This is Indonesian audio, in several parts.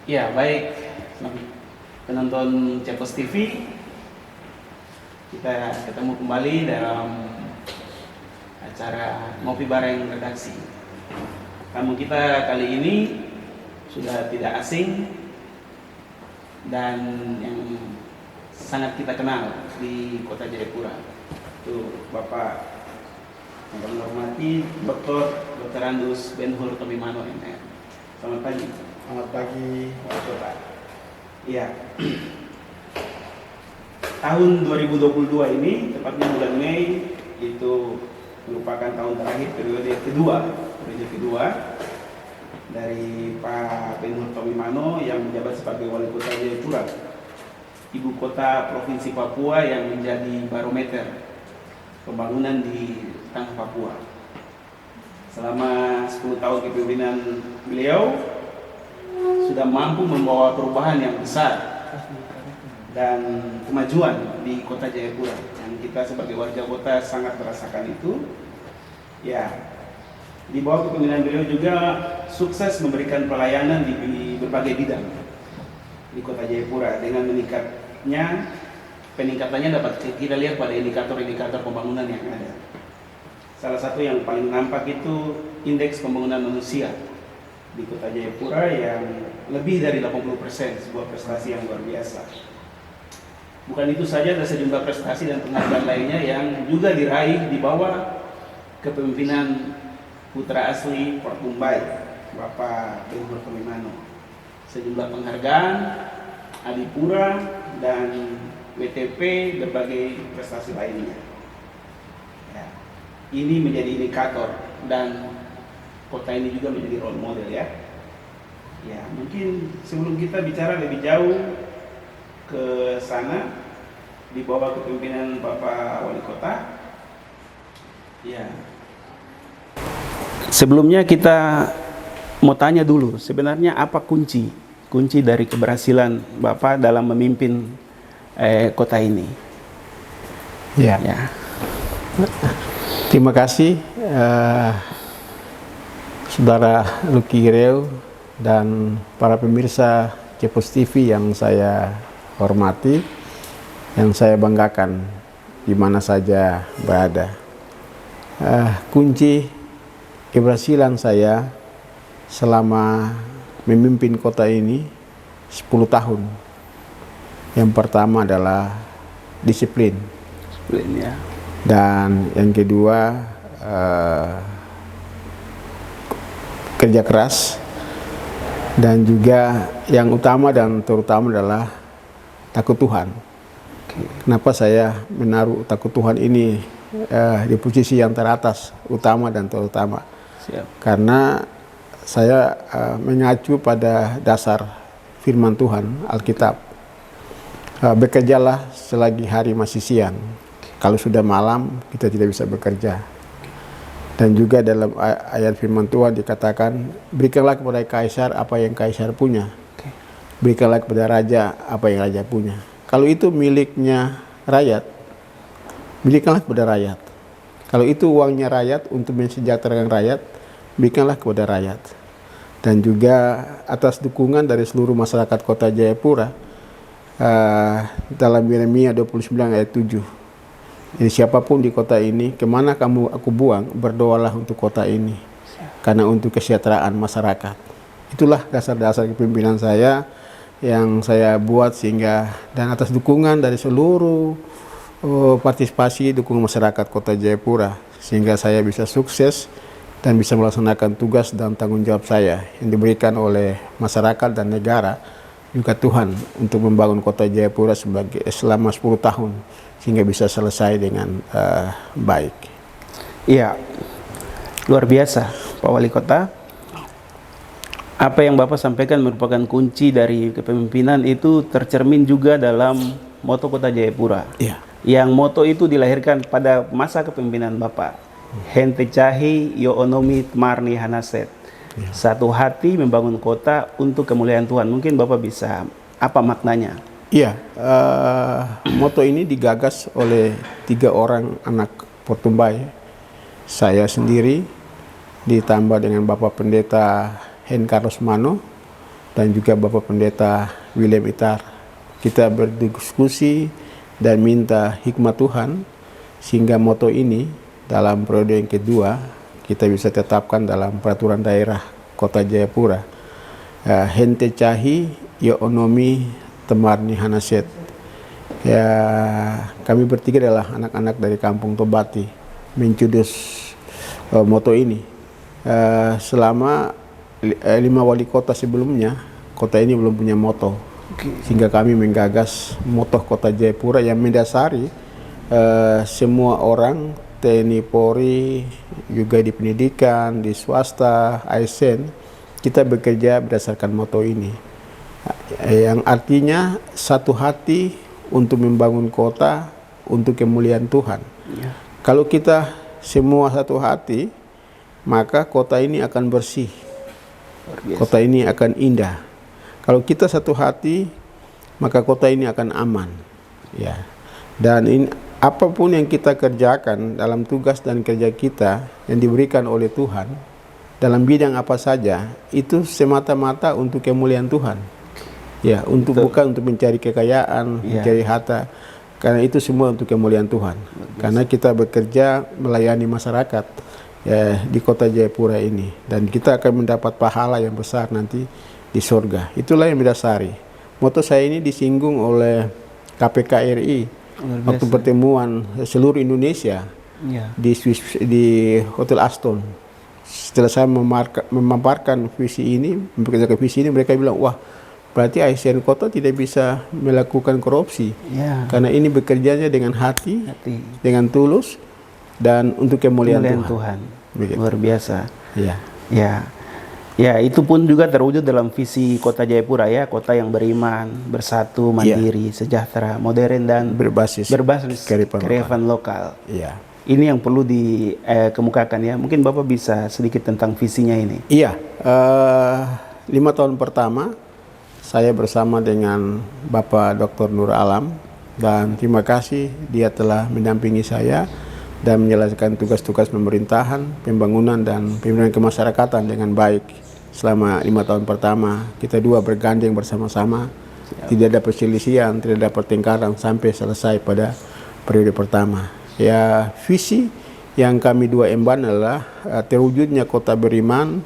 Ya, baik penonton Cepos TV, kita ketemu kembali dalam acara Ngopi Bareng Redaksi. Tamu kita kali ini sudah tidak asing dan yang sangat kita kenal di Kota Jayapura. Itu Bapak yang kami hormati, Dr. Andus Ben-Hur Tomimano, MR. Selamat pagi. Selamat pagi, Wali Kota. Iya. Tahun 2022 ini, tepatnya bulan Mei, itu merupakan tahun terakhir periode kedua dari Pak Ben-Hur Tomimano yang menjabat sebagai Wali Kota Jayapura, ibu kota Provinsi Papua yang menjadi barometer pembangunan di tanah Papua. Selama 10 tahun kepemimpinan beliau sudah mampu membawa perubahan yang besar dan kemajuan di Kota Jayapura, yang kita sebagai warga kota sangat merasakan itu. Ya, di bawah kepemimpinan beliau juga sukses memberikan pelayanan di berbagai bidang di Kota Jayapura dengan peningkatannya dapat kita lihat pada indikator-indikator pembangunan yang ada. Salah satu yang paling nampak itu indeks pembangunan manusia di Kota Jayapura yang lebih dari 80%, sebuah prestasi yang luar biasa. Bukan itu saja, ada sejumlah prestasi dan penghargaan lainnya yang juga diraih di bawah kepemimpinan putra asli Port Mumbai, Bapak Ben-Hur Tomimano. Sejumlah penghargaan, Adipura dan WTP, berbagai prestasi lainnya. Ya, ini menjadi indikator dan kota ini juga menjadi role model ya. Ya, mungkin sebelum kita bicara lebih jauh ke sana di bawah kepemimpinan Bapak Wali Kota, ya. Sebelumnya kita mau tanya dulu, sebenarnya apa kunci dari keberhasilan Bapak dalam memimpin kota ini? Ya. Terima kasih Saudara Lucky Gireu dan para pemirsa Cepos TV yang saya hormati, yang saya banggakan di mana saja berada. Kunci keberhasilan saya selama memimpin kota ini 10 tahun. Yang pertama adalah disiplin. Ya. Dan yang kedua kerja keras, dan juga yang utama dan terutama adalah takut Tuhan. Kenapa saya menaruh takut Tuhan ini di posisi yang teratas, utama dan terutama? Siap. Karena saya mengacu pada dasar firman Tuhan, Alkitab. Bekerjalah selagi hari masih siang. Kalau sudah malam, kita tidak bisa bekerja. Dan juga dalam ayat firman Tuhan dikatakan, berikanlah kepada kaisar apa yang kaisar punya. Berikanlah kepada raja apa yang raja punya. Kalau itu miliknya rakyat, berikanlah kepada rakyat. Kalau itu uangnya rakyat untuk mensejahterakan rakyat, berikanlah kepada rakyat. Dan juga atas dukungan dari seluruh masyarakat Kota Jayapura, dalam Yeremia 29 ayat 7. Jadi siapapun di kota ini, kemana aku buang, berdoalah untuk kota ini, karena untuk kesejahteraan masyarakat. Itulah dasar-dasar kepemimpinan saya yang saya buat, sehingga dan atas dukungan dari seluruh partisipasi dukungan masyarakat Kota Jayapura, sehingga saya bisa sukses dan bisa melaksanakan tugas dan tanggung jawab saya yang diberikan oleh masyarakat dan negara, juga Tuhan, untuk membangun Kota Jayapura selama 10 tahun sehingga bisa selesai dengan baik. Iya, luar biasa Pak Wali Kota. Apa yang Bapak sampaikan merupakan kunci dari kepemimpinan, itu tercermin juga dalam moto Kota Jayapura. Iya. Yang moto itu dilahirkan pada masa kepemimpinan Bapak. Hente cahi yo onomi marni hanaset. Ya. Satu hati membangun kota untuk kemuliaan Tuhan. Mungkin Bapak bisa, apa maknanya? Iya, moto ini digagas oleh 3 orang anak Port Mumbai. Saya sendiri, ditambah dengan Bapak Pendeta Hen Carlos Mano, dan juga Bapak Pendeta William Itar. Kita berdiskusi dan minta hikmat Tuhan sehingga moto ini dalam periode yang kedua kita bisa tetapkan dalam peraturan daerah Kota Jayapura. Hente cahi ya onomi temarni hanaset. Ya, kami bertiga adalah anak-anak dari Kampung Tobati mencudus moto ini. Selama 5 wali kota sebelumnya, kota ini belum punya moto. Sehingga kami menggagas moto Kota Jayapura yang mendasari semua orang TNI Polri, juga di pendidikan, di swasta, ASN, kita bekerja berdasarkan moto ini. Yang artinya satu hati untuk membangun kota untuk kemuliaan Tuhan. Ya. Kalau kita semua satu hati, maka kota ini akan bersih. Kota ini akan indah. Kalau kita satu hati, maka kota ini akan aman. Ya. Dan ini, apapun yang kita kerjakan dalam tugas dan kerja kita yang diberikan oleh Tuhan, dalam bidang apa saja, itu semata-mata untuk kemuliaan Tuhan. Ya, bukan untuk mencari kekayaan, mencari harta, karena itu semua untuk kemuliaan Tuhan. Karena kita bekerja melayani masyarakat ya, di Kota Jayapura ini, dan kita akan mendapat pahala yang besar nanti di surga. Itulah yang mendasari. Moto saya ini disinggung oleh KPK RI waktu pertemuan seluruh Indonesia di Hotel Aston. Setelah saya memaparkan visi ini, memperkenalkan visi ini, mereka bilang, wah, berarti ASN Kota tidak bisa melakukan korupsi, karena ini bekerjanya dengan hati, dengan tulus, dan untuk kemuliaan Tuhan. Luar biasa. Ya, itu pun juga terwujud dalam visi Kota Jayapura ya, kota yang beriman, bersatu, mandiri, sejahtera, modern dan berbasis kearifan lokal. Ya. Ini yang perlu dikemukakan ya. Mungkin Bapak bisa sedikit tentang visinya ini. Iya, 5 tahun pertama saya bersama dengan Bapak Dr. Nur Alam, dan terima kasih dia telah mendampingi saya dan menjelaskan tugas-tugas pemerintahan, pembangunan dan pembangunan kemasyarakatan dengan baik. Selama 5 tahun pertama kita dua bergandeng bersama-sama, tidak ada perselisihan, tidak ada pertengkaran sampai selesai pada periode pertama. Ya, visi yang kami dua emban adalah terwujudnya kota beriman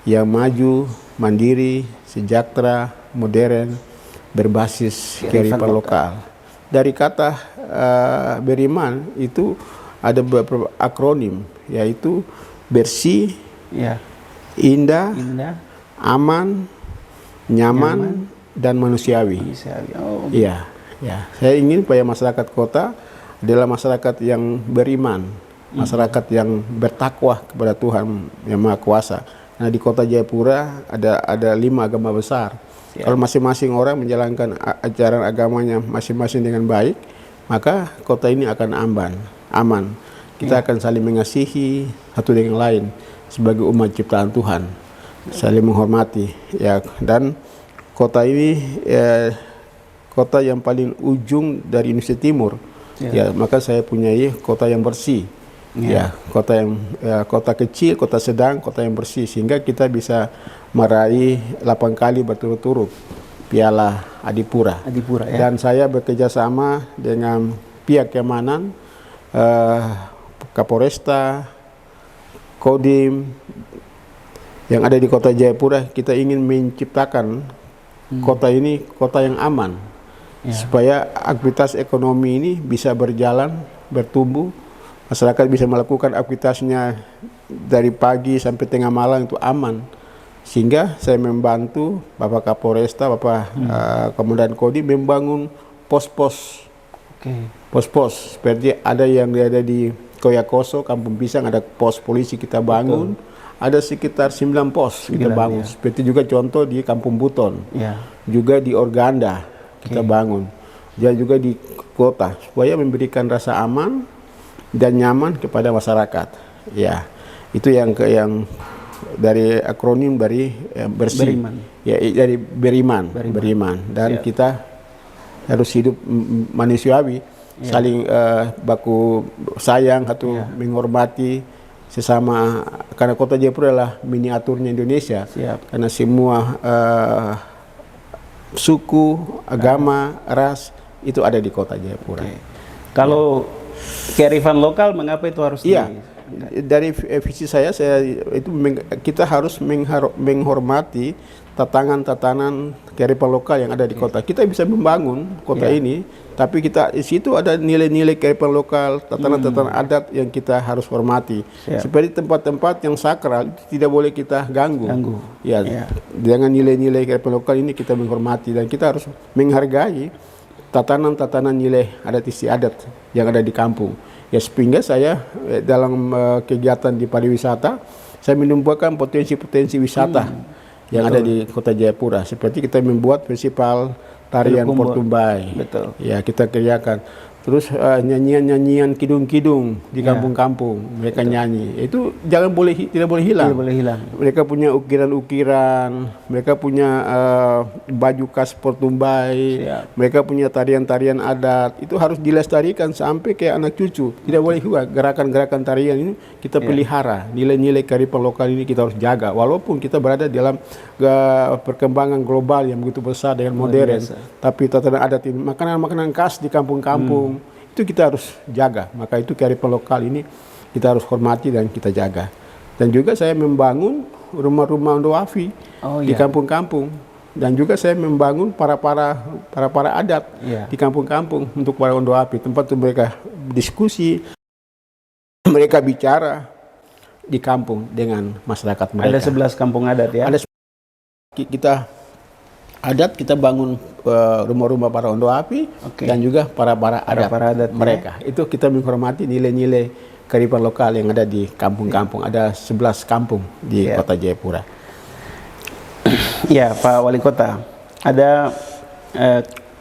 yang maju, mandiri, sejahtera, modern, berbasis kearifan lokal. Dari kata beriman itu ada beberapa akronim, yaitu bersih, indah, aman, nyaman, dan manusiawi. Iya, ya. Saya ingin supaya masyarakat kota adalah masyarakat yang beriman, masyarakat yang bertakwa kepada Tuhan yang Maha Kuasa. Nah, di Kota Jayapura ada 5 agama besar. Kalau masing-masing orang menjalankan ajaran agamanya masing-masing dengan baik, maka kota ini akan aman. Kita akan saling mengasihi satu dengan lain sebagai umat ciptaan Tuhan, saling menghormati. Ya, dan kota ini kota yang paling ujung dari Indonesia Timur. Ya, maka saya punyai kota yang bersih. Ya, kota kecil, kota sedang, kota yang bersih, sehingga kita bisa meraih 8 kali berturut-turut Piala Adipura. Ya. Dan saya bekerja sama dengan pihak keamanan, Kapolresta, Kodim yang ada di Kota Jayapura. Kita ingin menciptakan kota ini kota yang aman, supaya aktivitas ekonomi ini bisa berjalan, bertumbuh. Masyarakat bisa melakukan aktivitasnya dari pagi sampai tengah malam itu aman. Sehingga saya membantu Bapak Kapolresta, Bapak Komandan Kodim membangun pos-pos. Pos-pos seperti ada yang ada di Koyakoso, Kampung Pisang, ada pos polisi kita bangun. Ada sekitar 9 pos kita bangun. Seperti juga contoh di Kampung Buton. Juga di Organda kita bangun. Dan juga di kota, supaya memberikan rasa aman dan nyaman kepada masyarakat. Ya, itu yang dari akronim dari bersih. Ya, dari beriman. Dan kita harus hidup manusiawi, saling baku sayang atau menghormati sesama, karena Kota Jayapura adalah miniaturnya Indonesia. Karena semua suku, agama, ras itu ada di kota Jayapura. Kalau kearifan lokal, mengapa itu harus dari visi saya itu kita harus menghormati tatanan kearifan lokal yang ada di kota. Kita bisa membangun kota ini, tapi kita di situ ada nilai-nilai kearifan lokal, tatanan-tatanan adat yang kita harus hormati. Seperti tempat-tempat yang sakral itu tidak boleh kita ganggu. Dengan nilai-nilai kearifan lokal ini kita menghormati, dan kita harus menghargai tatanan-tatanan nilai adat istiadat yang ada di kampung. Ya, sehingga saya dalam kegiatan di pariwisata, saya menumbuhkan potensi-potensi wisata yang ada di kota Jayapura. Seperti kita membuat festival tarian Portumbai. Ya, kita kerjakan. Terus nyanyian-nyanyian kidung-kidung di kampung-kampung, mereka nyanyi. Itu tidak boleh hilang. Mereka punya ukiran-ukiran, mereka punya baju khas Portumbai, mereka punya tarian-tarian adat. Itu harus dilestarikan sampai ke anak cucu. Tidak boleh hilang. Gerakan-gerakan tarian ini kita pelihara. Nilai-nilai kearifan lokal ini kita harus jaga. Walaupun kita berada dalam perkembangan global yang begitu besar dengan modern, tapi tatanan adat ini, makanan-makanan khas di kampung-kampung, itu kita harus jaga. Maka itu kearifan lokal ini kita harus hormati dan kita jaga. Dan juga saya membangun rumah-rumah Ondoafi di kampung-kampung, dan juga saya membangun para adat di kampung-kampung untuk para Ondoafi, tempat untuk mereka diskusi, mereka bicara di kampung dengan masyarakat mereka. Ada 11 kampung adat ya. Ada kita bangun rumah-rumah para Ondoafi dan juga para adat mereka. Itu kita menghormati nilai-nilai kearifan lokal yang ada di kampung-kampung. Ada 11 kampung di kota Jayapura. Ya, Pak Wali Kota, ada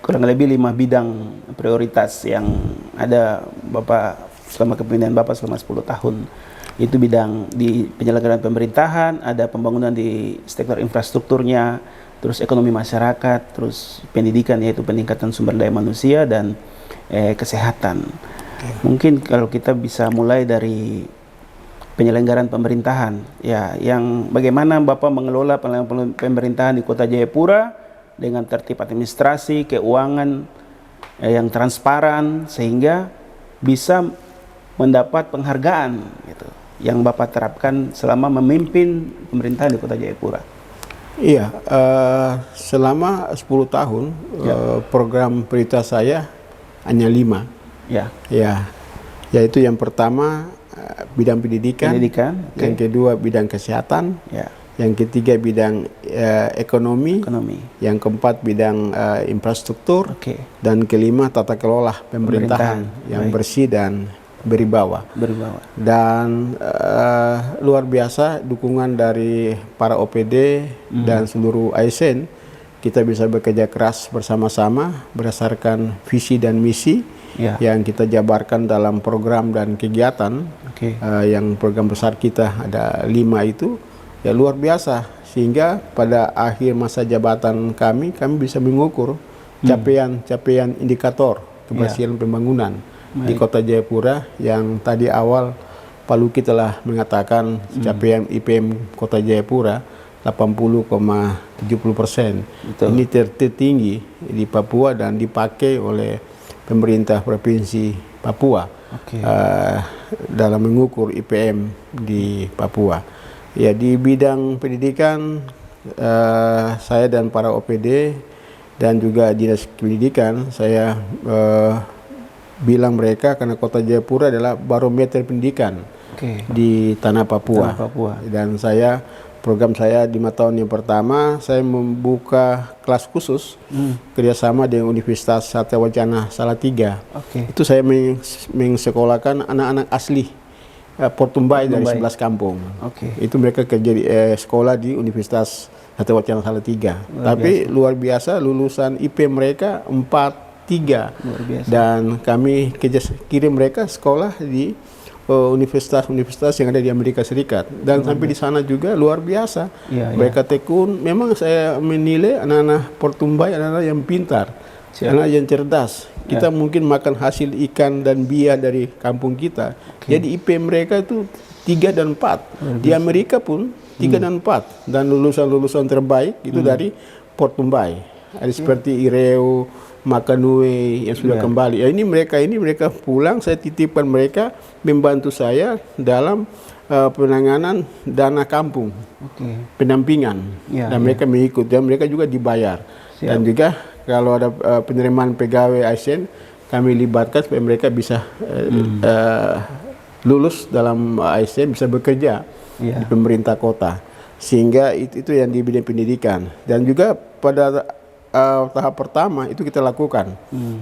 kurang lebih 5 bidang prioritas yang ada Bapak selama kepemimpinan Bapak selama 10 tahun. Itu bidang di penyelenggaraan pemerintahan, ada pembangunan di sektor infrastrukturnya, terus ekonomi masyarakat, terus pendidikan yaitu peningkatan sumber daya manusia, dan kesehatan. Mungkin kalau kita bisa mulai dari penyelenggaraan pemerintahan, ya, yang bagaimana Bapak mengelola pemerintahan di kota Jayapura dengan tertib administrasi, keuangan yang transparan, sehingga bisa mendapat penghargaan gitu, yang Bapak terapkan selama memimpin pemerintahan di kota Jayapura. Iya, selama 10 tahun program prioritas saya hanya 5. Yaitu yang pertama bidang pendidikan, yang kedua bidang kesehatan, yang ketiga bidang ekonomi, yang keempat bidang infrastruktur, dan kelima tata kelola pemerintahan yang bersih dan berwibawa. Dan luar biasa dukungan dari para OPD dan seluruh ASN. Kita bisa bekerja keras bersama-sama berdasarkan visi dan misi yang kita jabarkan dalam program dan kegiatan. Yang program besar kita ada 5 itu, ya luar biasa, sehingga pada akhir masa jabatan kami bisa mengukur capaian indikator keberhasilan pembangunan di kota Jayapura, yang tadi awal Pak Luki telah mengatakan capaian IPM kota Jayapura 80,70%. Ini tertinggi di Papua dan dipakai oleh pemerintah provinsi Papua dalam mengukur IPM di Papua. Ya, di bidang pendidikan saya dan para OPD dan juga dinas pendidikan, saya bilang mereka karena kota Jayapura adalah barometer pendidikan di tanah Papua. Dan program saya di 5 tahun yang pertama, saya membuka kelas khusus kerjasama dengan Universitas Satya Wacana Salatiga. Itu saya mensekolahkan anak-anak asli Portumbai dari 11 kampung. Itu mereka kerja di sekolah di Universitas Satya Wacana Salatiga. Tapi luar biasa, lulusan IP mereka 4-3, dan kami kirim mereka sekolah di universitas-universitas yang ada di Amerika Serikat, dan sampai di sana juga luar biasa. Mereka tekun. Memang saya menilai anak-anak Portumbai anak-anak yang pintar, anak yang cerdas. Kita mungkin makan hasil ikan dan bia dari kampung kita. Jadi IP mereka itu 3 dan 4. Di Amerika pun 3 dan 4, dan lulusan-lulusan terbaik itu dari Portumbai. Ada seperti Ireo, Makanue yang sudah kembali. Ya, ini mereka pulang, saya titipkan mereka membantu saya dalam penanganan dana kampung, pendampingan. Dan mereka mengikut dan mereka juga dibayar. Dan juga kalau ada penerimaan pegawai ASN, kami libatkan supaya mereka bisa lulus dalam ASN, bisa bekerja di pemerintah kota. Sehingga itu yang di bidang pendidikan. Dan juga pada tahap pertama itu kita lakukan.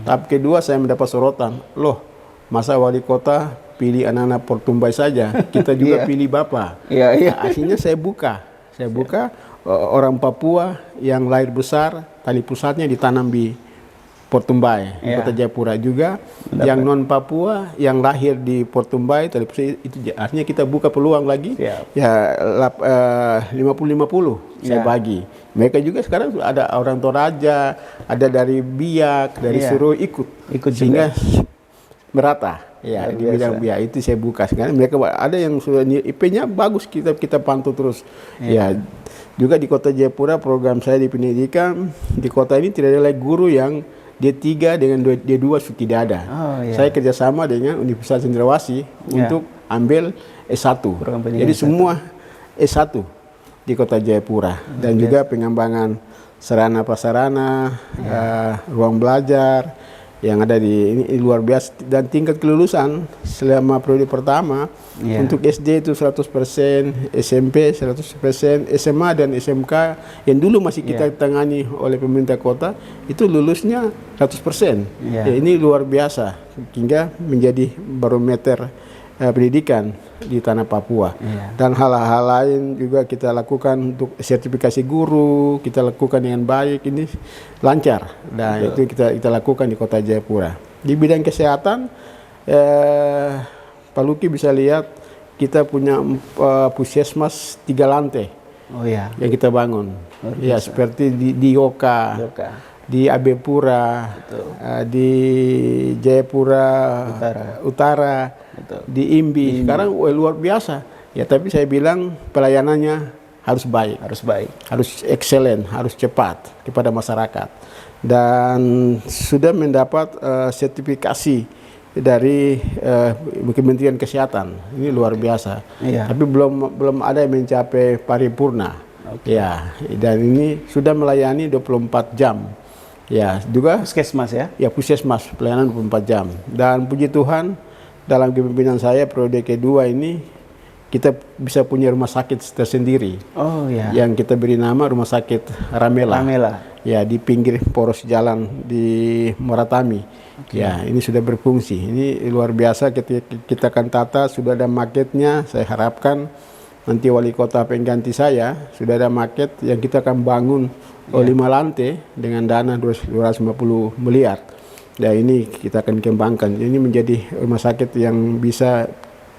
Tahap kedua saya mendapat sorotan, loh masa wali kota pilih anak-anak Portumbai saja, kita juga pilih Bapak. Nah, akhirnya saya buka orang Papua yang lahir besar, tali pusatnya ditanam di Portumbai, Kota Jayapura juga. Yang non Papua yang lahir di Portumbai, tali pusat itu artinya kita buka peluang lagi. Ya 50-50 saya bagi. Mereka juga sekarang ada orang Toraja, ada dari Biak, dari Suruh ikut sehingga merata. Ya, di bidang biaya itu saya buka sekarang. Mereka ada yang sudah IP-nya bagus, kita pantau terus. Ya, juga di Kota Jayapura program saya di pendidikan di kota ini tidak ada lagi guru yang D3 dengan D2 sudah tidak ada. Saya kerjasama dengan Universitas Cendrawasih untuk ambil S1. Jadi semua S1 di Kota Jayapura. Dan juga pengembangan sarana prasarana, ruang belajar yang ada di ini luar biasa. Dan tingkat kelulusan selama periode pertama untuk SD itu 100%, SMP 100%, SMA dan SMK yang dulu masih kita tangani oleh pemerintah kota itu lulusnya 100%. Ya, ini luar biasa hingga menjadi barometer pendidikan di tanah Papua. Dan hal-hal lain juga kita lakukan untuk sertifikasi guru, kita lakukan dengan baik, ini lancar. Nah, itu kita lakukan di Kota Jayapura. Di bidang kesehatan, Pak Luki bisa lihat kita punya puskesmas 3 lantai yang kita bangun. Ya, seperti di Yoka, di Abepura, di Jayapura Utara, di Imbi. Sekarang luar biasa. Ya, tapi saya bilang pelayanannya harus baik, harus excellent, harus cepat kepada masyarakat. Dan sudah mendapat sertifikasi dari Kementerian Kesehatan. Ini luar biasa. Tapi belum ada yang mencapai paripurna. Ya, dan ini sudah melayani 24 jam. Ya, juga puskesmas ya, puskesmas pelayanan 24 jam. Dan puji Tuhan dalam kepemimpinan saya periode kedua ini kita bisa punya rumah sakit tersendiri. Yang kita beri nama Rumah Sakit Ramela. Ya, di pinggir poros jalan di Moratami. Ya, ini sudah berfungsi. Ini luar biasa, kita akan tata, sudah ada maketnya. Saya harapkan nanti wali kota pengganti saya sudah ada maket yang kita akan bangun 5 lantai dengan dana 250 miliar. Ya, ini kita akan kembangkan. Ini menjadi rumah sakit yang bisa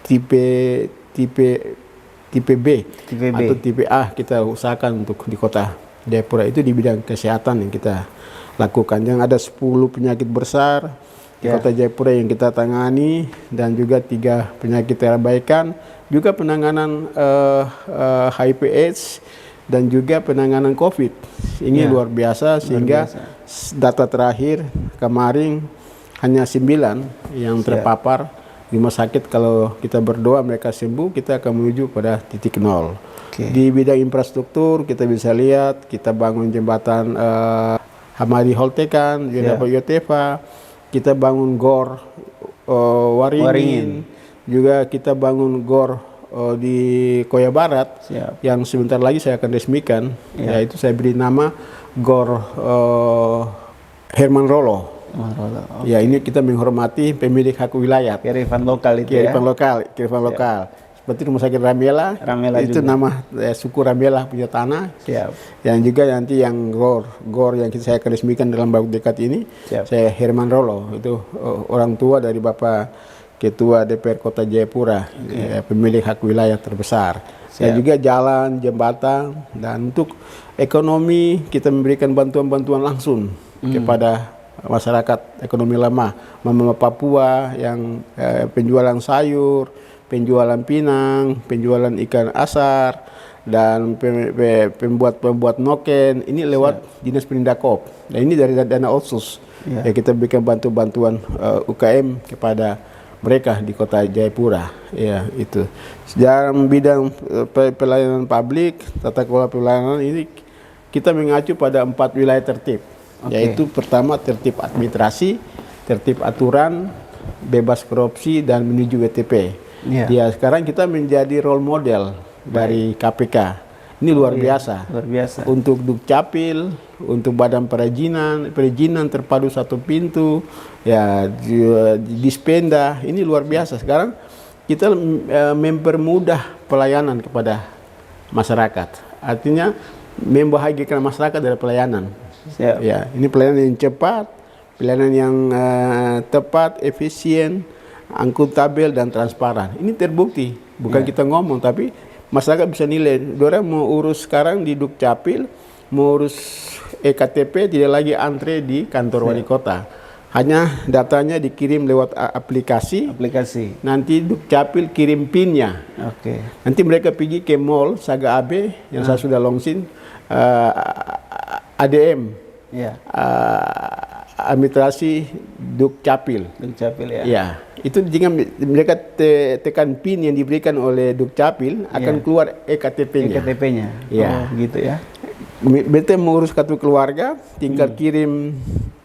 tipe B atau tipe A kita usahakan untuk di Kota Jayapura. Itu di bidang kesehatan yang kita lakukan. Yang ada 10 penyakit besar di Kota Jayapura yang kita tangani, dan juga 3 penyakit terabaikan, juga penanganan HIV/AIDS, dan juga penanganan COVID. Ini luar biasa, sehingga data terakhir kemarin hanya 9 yang terpapar di rumah sakit. Kalau kita berdoa mereka sembuh, kita akan menuju pada titik 0. Di bidang infrastruktur kita bisa lihat kita bangun jembatan Hamadi Holtekan, Yotefa, kita bangun GOR Waringin, juga kita bangun GOR di Koya Barat yang sebentar lagi saya akan resmikan. Yaitu saya beri nama GOR Herman Rolo. Ya, ini kita menghormati pemilik hak wilayah. Kearifan lokal itu kearifan lokal. Seperti Rumah Sakit Ramela itu juga nama suku Ramela punya tanah. Yang juga nanti yang GOR yang saya akan resmikan dalam waktu dekat ini, saya Herman Rolo, itu orang tua dari Bapak Ketua DPR Kota Jayapura, pemilik hak wilayah terbesar. Dan juga jalan, jembatan, dan untuk ekonomi kita memberikan bantuan-bantuan langsung kepada masyarakat ekonomi lemah, Mama Papua yang penjualan sayur, penjualan pinang, penjualan ikan asar, dan pembuat noken ini lewat Dinas Perindakop. Dan ini dari dana otsus. Ya, kita berikan bantuan UKM kepada mereka di Kota Jayapura. Ya, itu. Dalam bidang pelayanan publik, tata kelola pelayanan ini kita mengacu pada 4 wilayah tertib. Yaitu pertama tertib administrasi, tertib aturan, bebas korupsi, dan menuju WTP. Ya, sekarang kita menjadi role model dari KPK. Ini luar biasa. Luar biasa. Untuk Dukcapil, untuk Badan Perizinan terpadu satu pintu, ya Dispenda, ini luar biasa. Sekarang kita mempermudah pelayanan kepada masyarakat. Artinya membahagiakan masyarakat dari pelayanan. Ya, ini pelayanan yang cepat, pelayanan yang tepat, efisien, akuntabel, dan transparan. Ini terbukti, bukan kita ngomong, tapi masyarakat bisa nilai. Orang mau urus sekarang di Dukcapil, mau urus EKTP, tidak lagi antre di kantor wali kota. Hanya datanya dikirim lewat aplikasi. Nanti Dukcapil kirim PIN-nya. Nanti mereka pergi ke mall Saga AB yang saya sudah longsin, ADM, administrasi Dukcapil. Ya, itu jika mereka tekan PIN yang diberikan oleh Dukcapil akan keluar EKTP-nya. Ya, gitu ya. Mereka mengurus kartu keluarga, tinggal kirim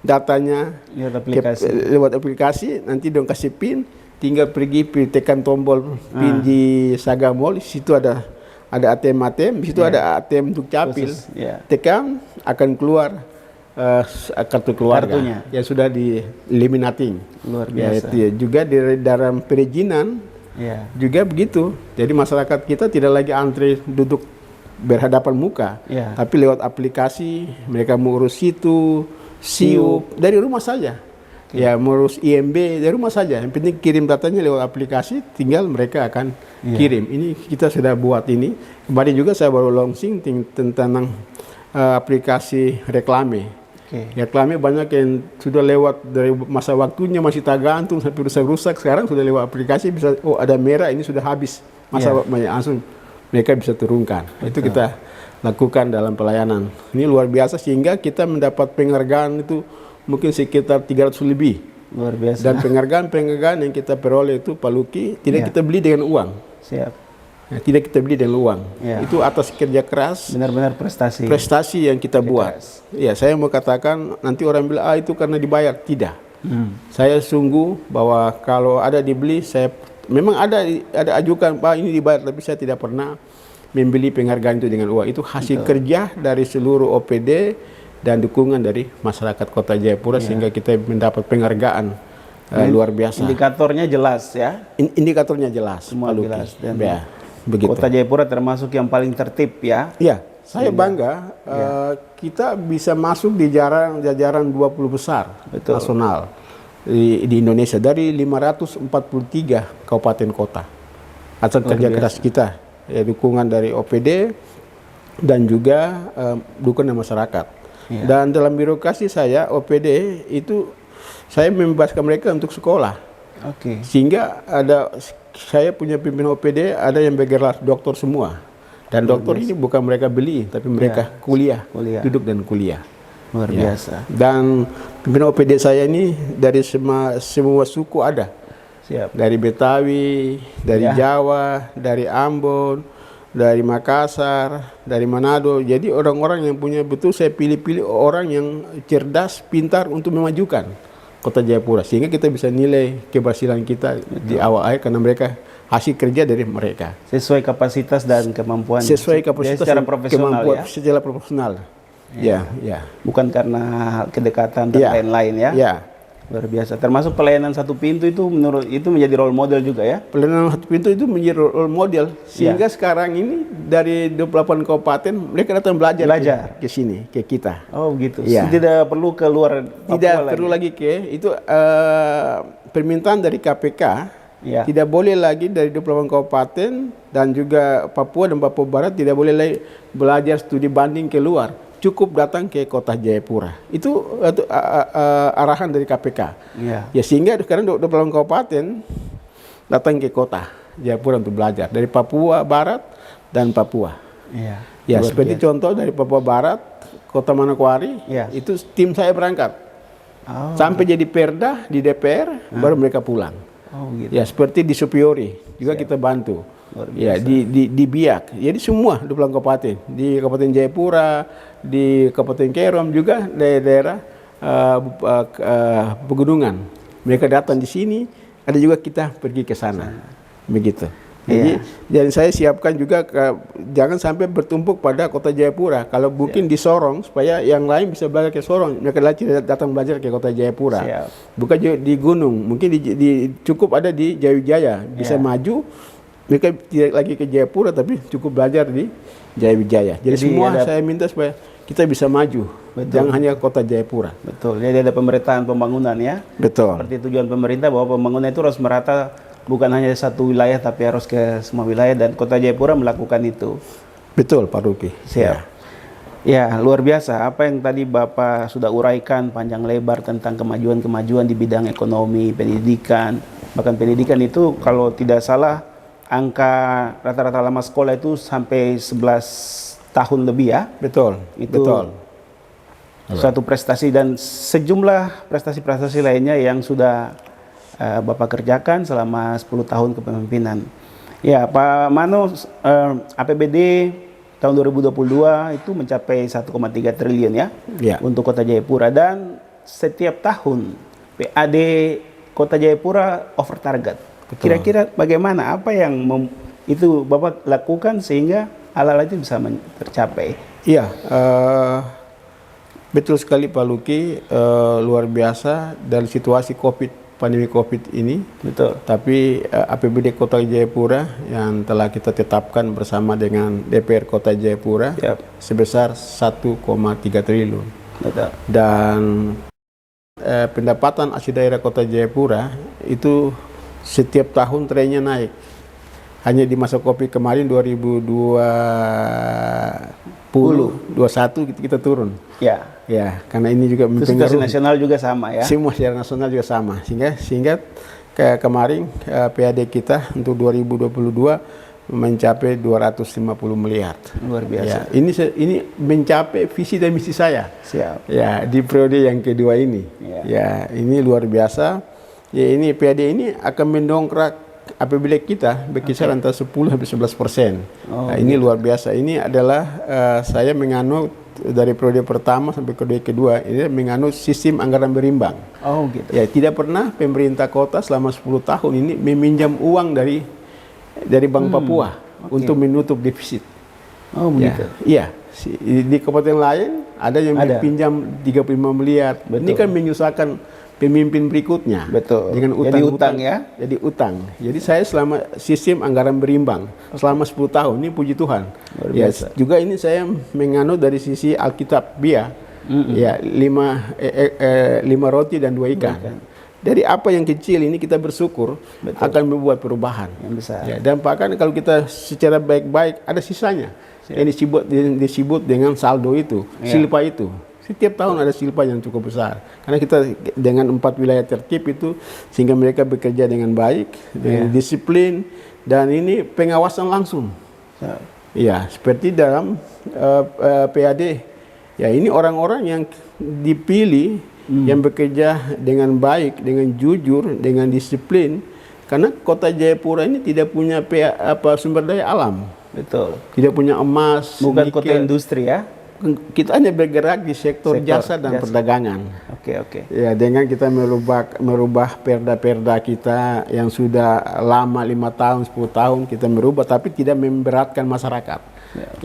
datanya lewat aplikasi, nanti dong kasih PIN, tinggal pergi tekan tombol PIN di Saga Mall, di situ ada ATM, di situ ada ATM Dukcapil. Tekan akan keluar kartu keluarga yang sudah di-eliminating. Luar biasa. Ya, juga di dalam perizinan juga begitu. Jadi masyarakat kita tidak lagi antri duduk berhadapan muka, tapi lewat aplikasi mereka mengurus SIUP dari rumah saja. Ya, mengurus IMB dari rumah saja. Yang penting kirim datanya lewat aplikasi, tinggal mereka akan kirim. Ini kita sudah buat ini. Kemarin juga saya baru launching tentang aplikasi reklame. Reklame banyak yang sudah lewat dari masa waktunya, masih tak gantung sampai rusak-rusak. Sekarang sudah lewat aplikasi bisa, oh ada merah, ini sudah habis masa langsung mereka bisa turunkan. Itu kita lakukan dalam pelayanan. Ini luar biasa sehingga kita mendapat penghargaan itu mungkin sekitar 300 lebih. Luar biasa. Dan penghargaan yang kita peroleh itu Pak Luki tidak kita beli dengan uang. Ya, tidak kita beli dengan uang. Itu atas kerja keras. Benar-benar prestasi. Prestasi yang kita buat. Ya, saya mau katakan nanti orang bilang itu karena dibayar. Tidak. Saya sungguh bahwa kalau ada dibeli, saya memang ada ajukan Pak ini dibayar, tapi saya tidak pernah membeli penghargaan itu dengan uang. Itu hasil kerja dari seluruh OPD dan dukungan dari masyarakat Kota Jayapura sehingga kita mendapat penghargaan luar biasa. Indikatornya jelas ya. Indikatornya jelas. Semua jelas. Dan begitu. Kota Jayapura termasuk yang paling tertib ya. Iya, saya bangga kita bisa masuk di jajaran 20 besar nasional di Indonesia dari 543 kabupaten kota. Atas kerja keras kita, ya, dukungan dari OPD dan juga dukungan masyarakat. Dan dalam birokrasi saya OPD itu saya membebaskan mereka untuk sekolah. Sehingga saya punya pimpinan OPD ada yang bergelar doktor semua. Dan doktor ini bukan mereka beli, tapi mereka kuliah, duduk dan kuliah. Luar biasa. Dan pimpinan OPD saya ini dari semua suku ada. Dari Betawi, dari Jawa, dari Ambon, dari Makassar, dari Manado. Jadi orang-orang yang punya betul saya pilih-pilih orang yang cerdas, pintar untuk memajukan Kota Jayapura. Sehingga kita bisa nilai keberhasilan kita di awal akhir karena mereka hasil kerja dari mereka. Sesuai kapasitas dan kemampuan. Sesuai kapasitas secara profesional ya. Secara profesional. Ya. Bukan karena kedekatan dan lain-lain ya. Luar biasa. Termasuk pelayanan satu pintu itu menjadi role model juga ya. Pelayanan satu pintu itu menjadi role model sehingga sekarang ini dari 28 kabupaten mereka datang belajar ke sini, ke kita. Oh gitu. Tidak perlu keluar Papua. Tidak perlu lagi itu permintaan dari KPK. Tidak boleh lagi dari 28 kabupaten dan juga Papua dan Papua Barat tidak boleh lagi belajar studi banding keluar. Cukup datang ke Kota Jayapura. Itu arahan dari KPK. Ya sehingga sekarang 28 kabupaten datang ke Kota Jayapura untuk belajar dari Papua Barat dan Papua. Iya. Ya, Luar seperti biasa. contoh dari Papua Barat, Kota Manokwari, Iya. itu tim saya berangkat. Oh, Sampai jadi perda di DPR, baru mereka pulang. oh gitu. Ya, seperti di Supiori juga kita bantu. Luar Ya, di Biak. Jadi semua 20 kabupaten. Di Kabupaten Jayapura, di Kabupaten Kerom juga daerah-daerah pegunungan. Mereka datang di sini, ada juga kita pergi ke sana. Begitu. Jadi, dan saya siapkan juga jangan sampai bertumpuk pada Kota Jayapura. Kalau mungkin di Sorong, supaya yang lain bisa belajar ke Sorong, mereka datang belajar ke Kota Jayapura. Siap. Bukan juga di gunung, mungkin cukup ada di Jayawijaya, bisa maju. Mereka tidak lagi ke Jayapura, tapi cukup belajar di Jayawijaya. Jadi semua saya minta supaya kita bisa maju, jangan hanya Kota Jayapura. Betul. Jadi ada pemerataan pembangunan ya. Betul. Seperti tujuan pemerintah bahwa pembangunan itu harus merata, bukan hanya satu wilayah tapi harus ke semua wilayah, dan Kota Jayapura melakukan itu. Betul, Pak Ruki. Siap. Ya, luar biasa. Apa yang tadi Bapak sudah uraikan panjang lebar tentang kemajuan-kemajuan di bidang ekonomi, pendidikan. Bahkan pendidikan itu kalau tidak salah angka rata-rata lama sekolah itu sampai 11 tahun lebih ya. Betul. Itu Betul. suatu prestasi dan sejumlah prestasi-prestasi lainnya yang sudah Bapak kerjakan selama 10 tahun kepemimpinan. Ya, Pak Mano, APBD tahun 2022 itu mencapai 1,3 triliun ya, untuk Kota Jayapura, dan setiap tahun PAD Kota Jayapura over target. Kira-kira bagaimana, apa yang itu Bapak lakukan sehingga hal-hal itu bisa tercapai? Iya, betul sekali Pak Luki, luar biasa dari situasi pandemi COVID ini. Betul. Tapi APBD Kota Jayapura yang telah kita tetapkan bersama dengan DPR Kota Jayapura sebesar 1,3 triliun. Betul. Dan pendapatan asli daerah Kota Jayapura itu setiap tahun trennya naik. Hanya di masa COVID kemarin 2021 kita turun. Ya. Ya, karena ini juga mempengaruhi. Situasi nasional juga sama ya. Semua secara nasional juga sama. Sehingga kayak kemarin PAD kita untuk 2022 mencapai 250 miliar. Luar biasa. Ya, ini mencapai visi dan misi saya. Siap. Ya, di periode yang kedua ini. Ya, ini luar biasa. Ya, ini PAD ini akan mendongkrak APBD kita berkisar antara 10-11%. Nah, ini luar biasa. Ini adalah saya menganut dari periode pertama sampai periode kedua, ini menganut sistem anggaran berimbang. Oh gitu. Ya, tidak pernah pemerintah kota selama 10 tahun ini meminjam uang dari Bank Papua untuk menutup defisit. Oh begitu. Iya. Di kabupaten lain ada yang pinjam 35 miliar. Betul. Ini kan menyusahkan pemimpin berikutnya. Betul. Dengan jadi utang ya. Jadi utang. Jadi saya selama sistem anggaran berimbang selama 10 tahun ini, puji Tuhan. Ya, juga ini saya menganut dari sisi Alkitab BIA. Ya, 5 roti dan 2 ikan. Dari apa yang kecil ini kita bersyukur akan membuat perubahan yang besar. Ya, dan bahkan kalau kita secara baik-baik ada sisanya. Yang disebut dengan saldo itu, silpa itu. Setiap tahun ada silpa yang cukup besar. Karena kita dengan 4 wilayah tertib itu, sehingga mereka bekerja dengan baik, dengan disiplin, dan ini pengawasan langsung. Ya, seperti dalam PAD. Ya, ini orang-orang yang dipilih, yang bekerja dengan baik, dengan jujur, dengan disiplin. Karena Kota Jayapura ini tidak punya sumber daya alam. Betul. Tidak punya emas. Bukan kota industri ya. Kita hanya bergerak di sektor jasa dan perdagangan. Oke. Ya, dengan kita merubah perda-perda kita yang sudah lama 5 tahun, 10 tahun kita merubah, tapi tidak memberatkan masyarakat.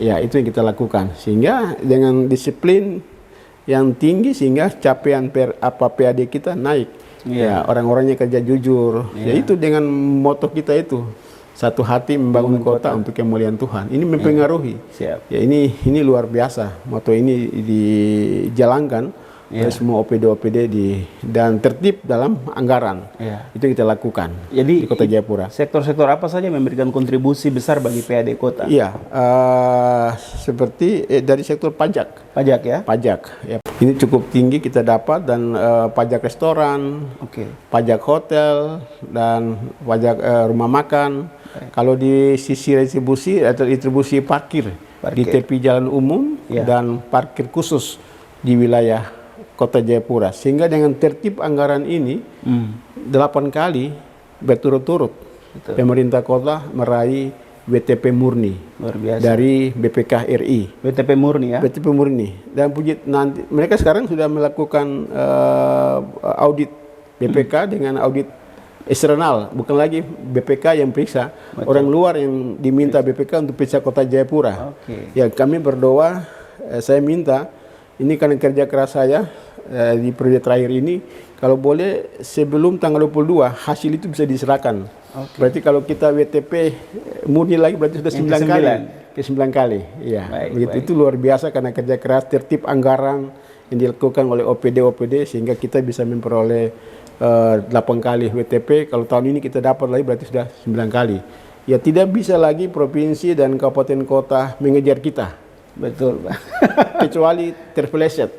Ya, itu yang kita lakukan. Sehingga dengan disiplin yang tinggi, sehingga capaian PAD kita naik. Ya, orang-orangnya kerja jujur. Ya, itu dengan moto kita itu. Satu hati membangun kota untuk kemuliaan Tuhan. Ini mempengaruhi. Siap. Ya, ini luar biasa. Moto ini dijalankan oleh semua OPD dan tertib dalam anggaran. Itu yang kita lakukan. Jadi di Kota Jayapura. Sektor-sektor apa saja memberikan kontribusi besar bagi PAD kota? Iya, seperti dari sektor pajak. Pajak ya? Pajak. Ya. Ini cukup tinggi kita dapat, dan pajak restoran, pajak hotel, dan pajak rumah makan. Kalau di sisi retribusi atau distribusi parkir di tepi jalan umum Ya. dan parkir khusus di wilayah Kota Jayapura. Sehingga dengan tertib anggaran ini 8 kali berturut-turut Betul. pemerintah kota meraih WTP murni Luar biasa. dari BPK RI. WTP murni ya. WTP murni, dan puji nanti mereka sekarang sudah melakukan audit BPK dengan audit eksternal, bukan lagi BPK yang periksa, orang luar yang diminta BPK untuk periksa Kota Jayapura. Oke. Ya, kami berdoa, saya minta ini karena kerja keras saya di periode terakhir ini, kalau boleh sebelum tanggal 22 hasil itu bisa diserahkan. Oke. Berarti kalau kita WTP murni lagi berarti sudah Yang 9 kali. ke-9. Ke-9 kali. Iya. Baik, Begitu baik. itu luar biasa karena kerja keras, tertib anggaran yang dilakukan oleh OPD sehingga kita bisa memperoleh 8 kali WTP. Kalau tahun ini kita dapat lagi berarti sudah 9 kali. Ya, tidak bisa lagi provinsi dan kabupaten kota mengejar kita Betul, Pak. kecuali terpeleset.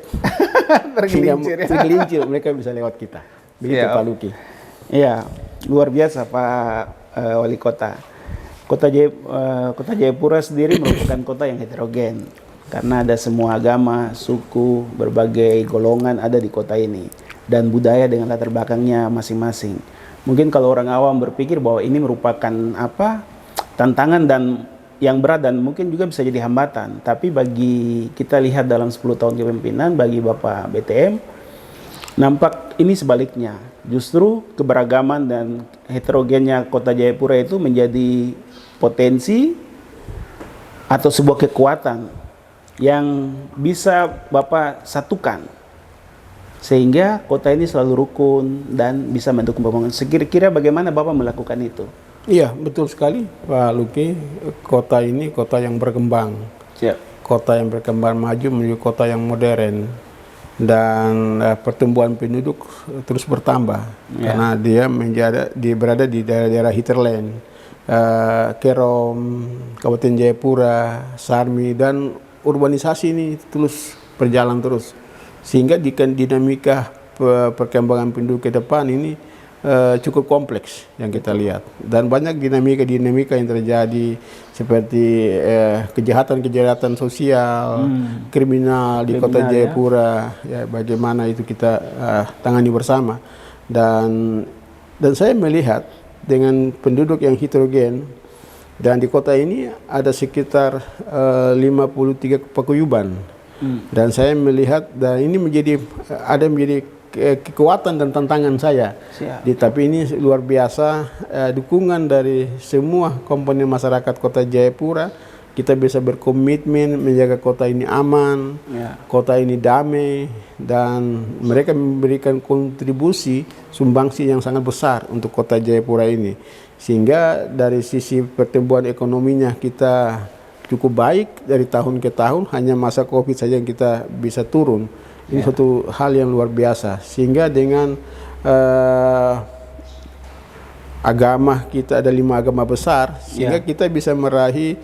Tergelincir ya. Tergelincir, mereka bisa lewat kita. Begitu Siap. Pak Luki. Iya, luar biasa Pak Wali Kota. Kota Jayapura sendiri merupakan kota yang heterogen karena ada semua agama, suku, berbagai golongan ada di kota ini dan budaya dengan latar belakangnya masing-masing. Mungkin kalau orang awam berpikir bahwa ini merupakan tantangan dan yang berat dan mungkin juga bisa jadi hambatan. Tapi bagi kita lihat dalam 10 tahun kepemimpinan bagi Bapak BTM, nampak ini sebaliknya. Justru keberagaman dan heterogennya Kota Jayapura itu menjadi potensi atau sebuah kekuatan yang bisa Bapak satukan sehingga kota ini selalu rukun dan bisa mendukung pembangunan. Sekira-kira bagaimana Bapak melakukan itu? Iya, betul sekali Pak Luki. Kota ini kota yang berkembang. Siap. Kota yang berkembang maju menuju kota yang modern. Dan pertumbuhan penduduk terus bertambah. Ya. Karena dia berada di daerah-daerah hinterland. Kerom, Kabupaten Jayapura, Sarmi, dan urbanisasi ini terus berjalan terus. Sehingga dinamika perkembangan penduduk ke depan ini cukup kompleks yang kita lihat, dan banyak dinamika yang terjadi seperti kejahatan sosial, kriminal di Kota Jayapura, ya bagaimana itu kita tangani bersama, dan saya melihat dengan penduduk yang heterogen dan di kota ini ada sekitar 53 paguyuban. Dan saya melihat dan ini menjadi kekuatan dan tantangan saya. Tapi ini luar biasa dukungan dari semua komponen masyarakat Kota Jayapura. Kita bisa berkomitmen menjaga kota ini aman, kota ini damai, dan mereka memberikan kontribusi sumbangsi yang sangat besar untuk Kota Jayapura ini. Sehingga dari sisi pertumbuhan ekonominya kita cukup baik dari tahun ke tahun, hanya masa Covid saja yang kita bisa turun. Ini suatu hal yang luar biasa. Sehingga dengan agama kita ada 5 agama besar, sehingga kita bisa meraih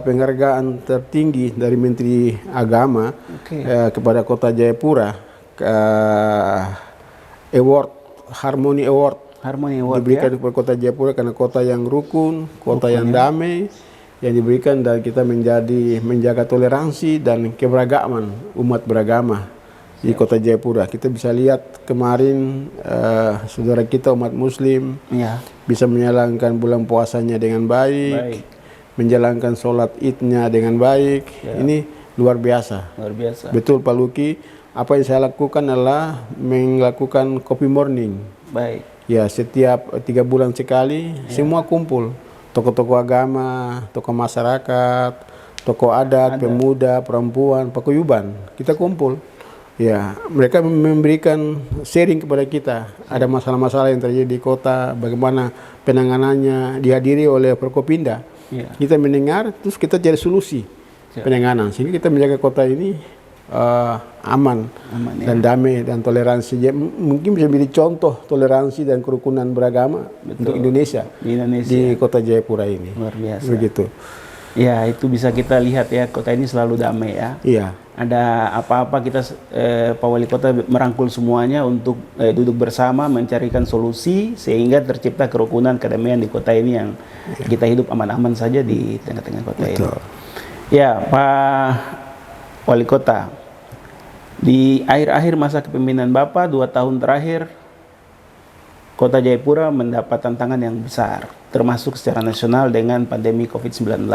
penghargaan tertinggi dari Menteri Agama kepada Kota Jayapura, award Harmony Award diberikan kepada Kota Jayapura karena kota yang rukun, kota yang damai, yang diberikan, dan kita menjaga toleransi dan keberagaman umat beragama di Kota Jayapura. Kita bisa lihat kemarin saudara kita umat Muslim bisa menjalankan bulan puasanya dengan baik, menjalankan sholat idnya dengan baik. Ini luar biasa. Betul Pak Luki. Apa yang saya lakukan adalah melakukan kopi morning. Ya, setiap 3 bulan sekali semua kumpul. Tokoh-tokoh agama, tokoh masyarakat, tokoh adat, pemuda, perempuan, paguyuban. Kita kumpul. Ya, mereka memberikan sharing kepada kita. Ada masalah-masalah yang terjadi di kota, bagaimana penanganannya, dihadiri oleh Forkopimda. Kita mendengar, terus kita cari solusi penanganan. Sehingga kita menjaga kota ini aman dan damai dan toleransi. Mungkin bisa menjadi contoh toleransi dan kerukunan beragama untuk Indonesia di Kota Jayapura ini. Luar biasa. Begitu. Ya, itu bisa kita lihat ya, kota ini selalu damai ya. Iya. Ada apa-apa kita Pak Wali Kota merangkul semuanya untuk duduk bersama mencarikan solusi sehingga tercipta kerukunan kedamaian di kota ini yang kita hidup aman-aman saja di tengah-tengah kota ini. Ya, Pak Wali Kota, di akhir-akhir masa kepemimpinan Bapak 2 tahun terakhir, Kota Jayapura mendapat tantangan yang besar, termasuk secara nasional dengan pandemi COVID-19.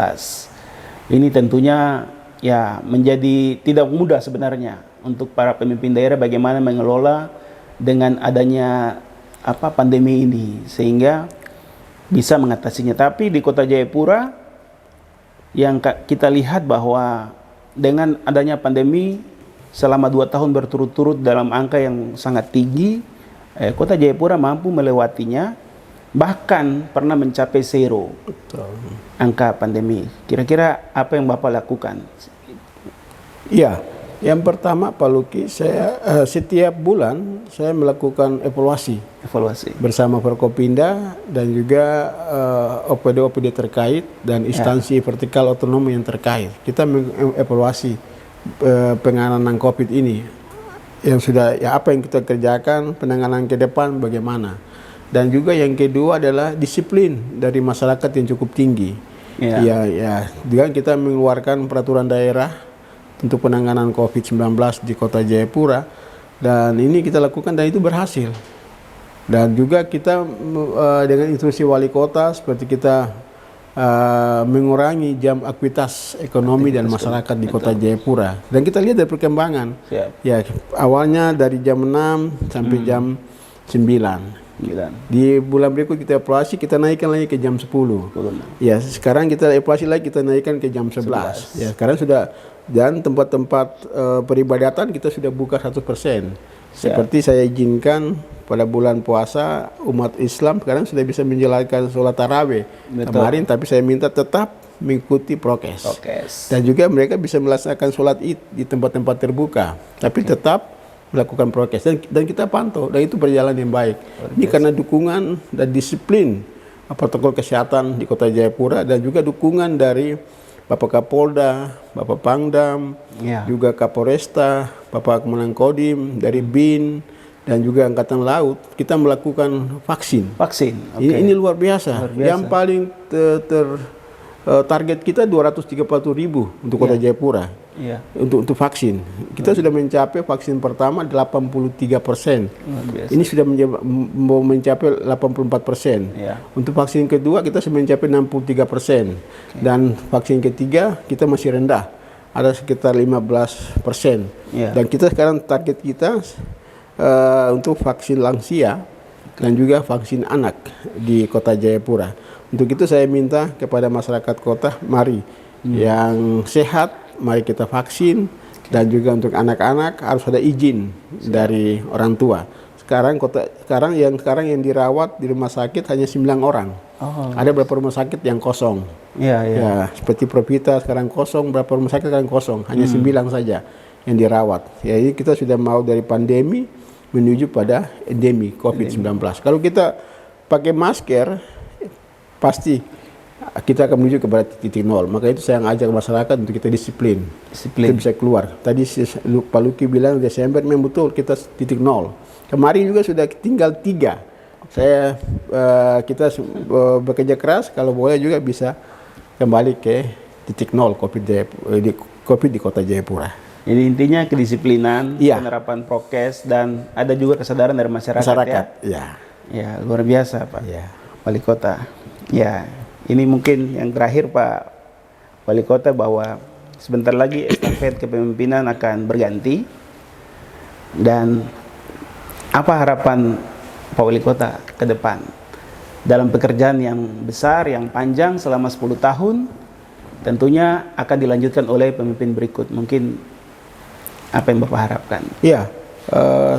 Ini tentunya ya menjadi tidak mudah sebenarnya untuk para pemimpin daerah bagaimana mengelola dengan adanya pandemi ini sehingga bisa mengatasinya. Tapi di Kota Jayapura yang kita lihat bahwa dengan adanya pandemi selama 2 tahun berturut-turut dalam angka yang sangat tinggi, Kota Jayapura mampu melewatinya, bahkan pernah mencapai zero angka pandemi. Kira-kira apa yang Bapak lakukan? Ya, yang pertama Pak Luki, saya setiap bulan saya melakukan evaluasi bersama Forkopimda dan juga OPD-OPD terkait dan instansi vertikal otonom yang terkait. Kita mengevaluasi penanganan COVID ini. Yang sudah apa yang kita kerjakan, penanganan ke depan bagaimana, dan juga yang kedua adalah disiplin dari masyarakat yang cukup tinggi. Dengan kita mengeluarkan peraturan daerah untuk penanganan COVID-19 di Kota Jayapura, dan ini kita lakukan dan itu berhasil. Dan juga kita dengan instruksi wali kota seperti kita mengurangi jam aktivitas ekonomi dan masyarakat di Kota Jayapura, dan kita lihat dari perkembangan. Ya, awalnya dari jam 6 sampai jam 9. Di bulan berikut kita evaluasi, kita naikkan lagi ke jam 10. Ya, sekarang kita evaluasi lagi, kita naikkan ke jam 11. Ya, sekarang sudah, dan tempat-tempat peribadatan kita sudah buka 100%. Seperti saya izinkan pada bulan puasa umat Islam sekarang sudah bisa menjalankan sholat tarawih kemarin, tapi saya minta tetap mengikuti prokes. Dan juga mereka bisa melaksanakan sholat id di tempat-tempat terbuka, tapi tetap melakukan prokes, dan kita pantau, dan itu berjalan yang baik. Ini karena dukungan dan disiplin protokol kesehatan di Kota Jayapura, dan juga dukungan dari Bapak Kapolda, Bapak Pangdam, juga Kapolresta, Bapak Komandan Kodim, dari BIN, dan juga Angkatan Laut. Kita melakukan vaksin. Ini luar biasa. Yang paling target kita 230.000 untuk Kota Jayapura. Untuk vaksin. Kita sudah mencapai vaksin pertama 83%. Ini sudah mau mencapai 84%. Untuk vaksin kedua kita sudah mencapai 63%. Dan vaksin ketiga kita masih rendah, ada sekitar 15%. Dan kita sekarang target kita untuk vaksin lansia dan juga vaksin anak di Kota Jayapura. Untuk itu saya minta kepada masyarakat kota, mari yang sehat, mari kita vaksin, dan juga untuk anak-anak harus ada izin dari orang tua. Sekarang yang dirawat di rumah sakit hanya 9 orang. Ada beberapa rumah sakit yang kosong. Ya, seperti Provita sekarang kosong, beberapa rumah sakit sekarang kosong, hanya 9 saja yang dirawat. Ya, ini kita sudah mau dari pandemi menuju pada endemi COVID-19. Kalau kita pakai masker, pasti kita akan menuju kepada titik nol. Maka itu saya ngajak masyarakat untuk kita disiplin. Kita bisa keluar. Tadi Pak Luki bilang Desember, memang betul kita titik nol. Kemarin juga sudah tinggal 3. Kita bekerja keras, kalau boleh juga bisa kembali ke titik nol COVID di Kota Jayapura. Jadi intinya kedisiplinan, penerapan prokes, dan ada juga kesadaran dari masyarakat. Ya, luar biasa Pak Wali Kota. Ya, ini mungkin yang terakhir Pak Wali Kota, bahwa sebentar lagi estafet kepemimpinan akan berganti, dan apa harapan Pak Wali Kota ke depan dalam pekerjaan yang besar, yang panjang selama 10 tahun, tentunya akan dilanjutkan oleh pemimpin berikut. Mungkin apa yang Bapak harapkan? Ya,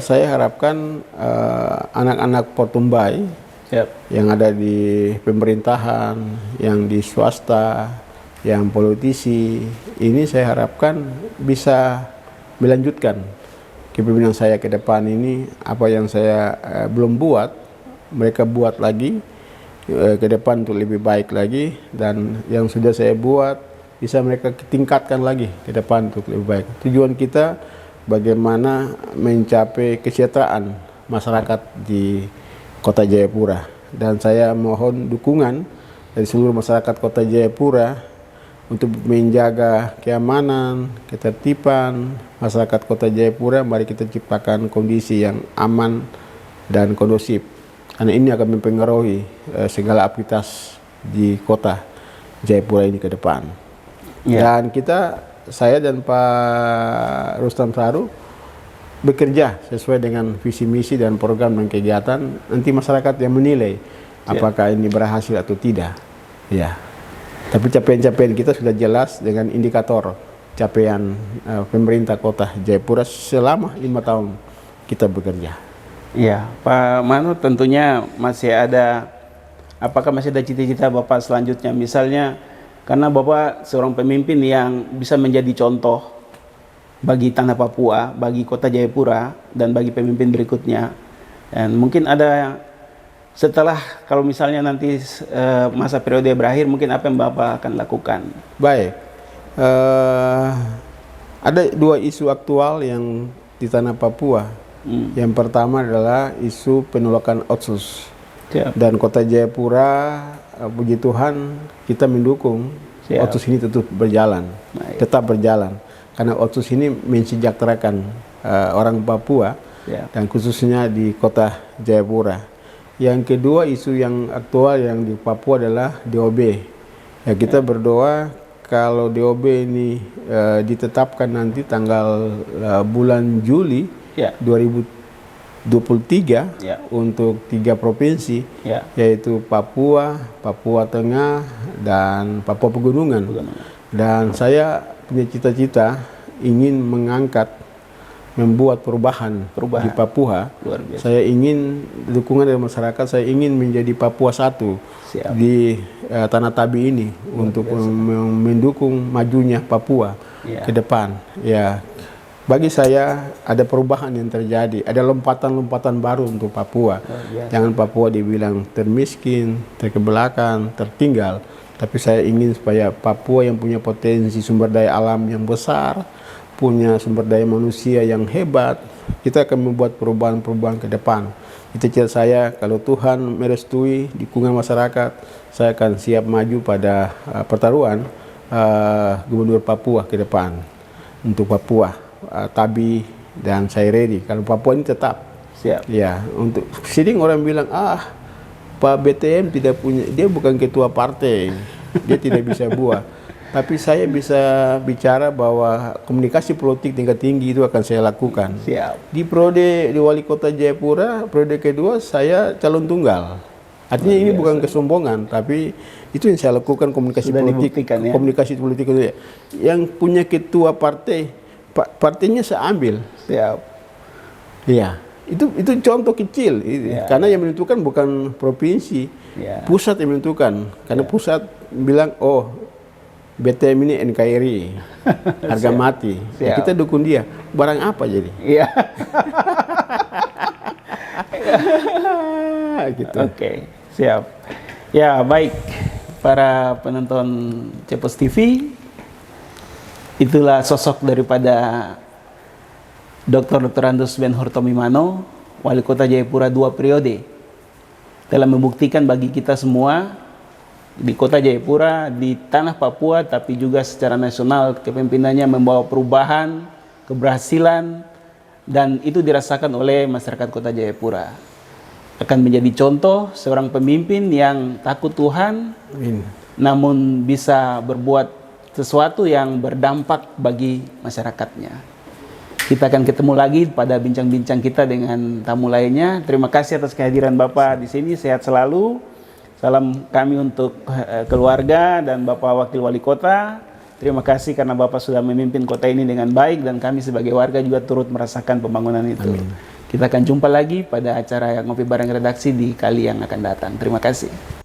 saya harapkan anak-anak Portumbai yang ada di pemerintahan, yang di swasta, yang politisi, ini saya harapkan bisa melanjutkan kepemimpinan saya ke depan ini. Apa yang saya belum buat, mereka buat lagi ke depan untuk lebih baik lagi, dan yang sudah saya buat bisa mereka tingkatkan lagi ke depan untuk lebih baik. Tujuan kita bagaimana mencapai kesejahteraan masyarakat di Kota Jayapura, dan saya mohon dukungan dari seluruh masyarakat Kota Jayapura untuk menjaga keamanan, ketertiban masyarakat Kota Jayapura. Mari kita ciptakan kondisi yang aman dan kondusif, karena ini akan mempengaruhi segala aktivitas di Kota Jayapura ini ke depan. Dan saya dan Pak Rustam Saru bekerja sesuai dengan visi misi dan program dan kegiatan. Nanti masyarakat yang menilai apakah ini berhasil atau tidak. Ya. Tapi capaian-capaian kita sudah jelas dengan indikator capaian pemerintah Kota Jayapura selama 5 tahun kita bekerja. Iya, Pak Manu, tentunya apakah masih ada cita-cita Bapak selanjutnya? Misalnya, karena Bapak seorang pemimpin yang bisa menjadi contoh bagi tanah Papua, bagi Kota Jayapura, dan bagi pemimpin berikutnya. Dan mungkin ada setelah, kalau misalnya nanti masa periode berakhir, mungkin apa yang Bapak akan lakukan? Baik, ada 2 isu aktual yang di tanah Papua. Yang pertama adalah isu penolakan Otsus. Dan Kota Jayapura, puji Tuhan, kita mendukung Otsus ini tetap berjalan. Karena Otsus ini mensejahterakan orang Papua, dan khususnya di Kota Jayapura. Yang kedua, isu yang aktual yang di Papua adalah DOB. Ya, kita berdoa kalau DOB ini ditetapkan nanti tanggal bulan Juli 2023 untuk 3 provinsi, yaitu Papua, Papua Tengah, dan Papua Pegunungan. Dan saya punya cita-cita ingin membuat perubahan di Papua. Saya ingin dukungan dari masyarakat, saya ingin menjadi Papua 1 di Tanah Tabi ini untuk mendukung majunya Papua ke depan. Ya, bagi saya ada perubahan yang terjadi, ada lompatan-lompatan baru untuk Papua. Jangan Papua dibilang termiskin, terkebelakang, tertinggal, tapi saya ingin supaya Papua yang punya potensi sumber daya alam yang besar, punya sumber daya manusia yang hebat, kita akan membuat perubahan-perubahan ke depan. Cita-cita saya, kalau Tuhan merestui dukungan masyarakat, saya akan siap maju pada pertaruhan Gubernur Papua ke depan. Untuk Papua, Tabi, dan saya ready. Kalau Papua ini tetap. Ya, untuk sering orang bilang, Pak BTM tidak punya, dia bukan ketua partai, dia tidak bisa buat. Tapi saya bisa bicara bahwa komunikasi politik tingkat tinggi itu akan saya lakukan. Di periode di Wali Kota Jayapura, periode kedua saya calon tunggal. Artinya ini bukan kesombongan, tapi itu yang saya lakukan, komunikasi politik. Komunikasi politik itu yang punya ketua partai, partainya saya ambil. Iya, itu contoh kecil. Karena yang menentukan bukan provinsi, pusat yang menentukan. Karena pusat bilang, BTM ini NKRI, harga mati. Ya, kita dukung dia. Barang apa jadi? Gitu. Oke, siap. Ya, baik. Para penonton Cepos TV, itulah sosok daripada Dr. Andus Ben Hortomimano, Wali Kota Jayapura 2 periode. Telah membuktikan bagi kita semua di Kota Jayapura, di tanah Papua, tapi juga secara nasional kepemimpinannya membawa perubahan, keberhasilan, dan itu dirasakan oleh masyarakat Kota Jayapura. Akan menjadi contoh seorang pemimpin yang takut Tuhan, namun bisa berbuat sesuatu yang berdampak bagi masyarakatnya. Kita akan ketemu lagi pada bincang-bincang kita dengan tamu lainnya. Terima kasih atas kehadiran Bapak di sini, sehat selalu. Salam kami untuk keluarga dan Bapak Wakil Wali Kota. Terima kasih karena Bapak sudah memimpin kota ini dengan baik, dan kami sebagai warga juga turut merasakan pembangunan itu. Amin. Kita akan jumpa lagi pada acara Ngopi Bareng Redaksi di kali yang akan datang. Terima kasih.